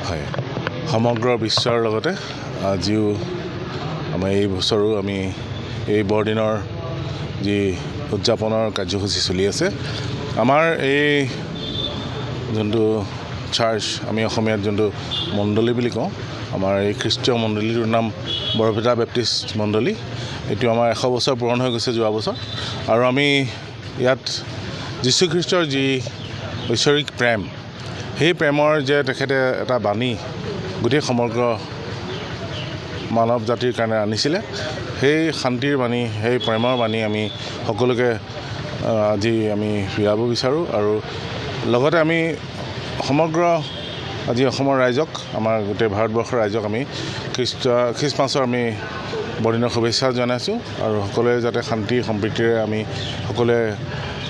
হয় সমগ্ৰ বিশ্বৰ লগতে আজিও আমাৰ এই বছৰো আমি এই বৰদিনৰ যি উদযাপনৰ কাৰ্যসূচী চলি আছে আমাৰ এই যোনটো চাৰ্চ আমি অসমীয়াত যোনটো মণ্ডলী বুলি কওঁ আমাৰ এই খ্ৰীষ্টীয় মণ্ডলীটোৰ নাম বৰপেটা বেপ্টিষ্ট মণ্ডলী এইটো আমাৰ 100 বছৰ পূৰণ হৈ গৈছে যোৱা বছৰ আৰু আমি ইয়াত যীশুখ্ৰীষ্টৰ যি ঐশ্বৰিক প্ৰেম সেই প্ৰেমৰ যে তেখেতে এটা বাণী গোটেই সমগ্ৰ মানৱ জাতিৰ কাৰণে আনিছিলে সেই শান্তিৰ বাণী সেই প্ৰেমৰ বাণী আমি সকলোকে আজি আমি বিৰাব বিচাৰোঁ আৰু লগতে আমি সমগ্ৰ আজি অসমৰ ৰাইজক আমাৰ গোটেই ভাৰতবৰ্ষৰ ৰাইজক আমি খ্ৰীষ্টমাছৰ আমি বৰদিনৰ শুভেচ্ছা জনাইছোঁ আৰু সকলোৱে যাতে শান্তি সম্প্ৰীতিৰে আমি সকলোৱে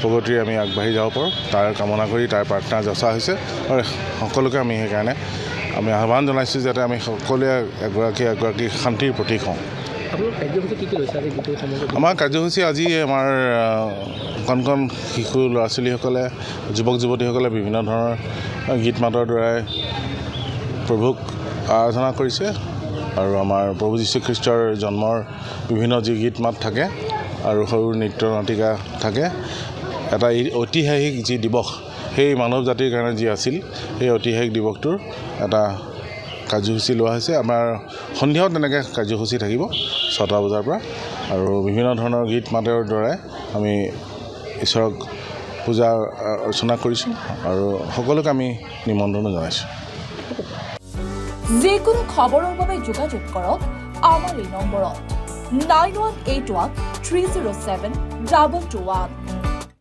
প্ৰগতিৰে আমি আগবাঢ়ি যাব পাৰোঁ তাৰ কামনা কৰি তাৰ প্ৰাৰ্থনা যচা হৈছে আৰু সকলোকে আমি সেইকাৰণে আমি আহ্বান জনাইছোঁ যাতে আমি সকলোৱে এগৰাকী শান্তিৰ প্ৰতীক হওঁ আমাৰ কাৰ্যসূচী আজি আমাৰ কণ কণ শিশু ল'ৰা ছোৱালীসকলে যুৱক যুৱতীসকলে বিভিন্ন ধৰণৰ গীত মাতৰ দ্বাৰাই প্ৰভুক আৰাধনা কৰিছে আৰু আমাৰ প্ৰভু যীশুখ্ৰীষ্টৰ জন্মৰ বিভিন্ন যি গীত মাত থাকে আৰু সৰু নৃত্য নাটিকা থাকে এটা ঐতিহাসিক যি দিৱস সেই মানৱ জাতিৰ কাৰণে যি আছিল সেই ঐতিহাসিক দিৱসটোৰ এটা কাৰ্যসূচী লোৱা হৈছে আমাৰ সন্ধিয়াও তেনেকৈ কাৰ্যসূচী থাকিব 6টা বজাৰ পৰা আৰু বিভিন্ন ধৰণৰ গীত মাতৰ দ্বাৰাই আমি ঈশ্বৰক পূজা অৰ্চনা কৰিছোঁ আৰু সকলোকে আমি নিমন্ত্ৰণো জনাইছোঁ যিকোনো খবৰৰ বাবে যোগাযোগ কৰক আমাৰ এই নম্বৰত 9181 307 221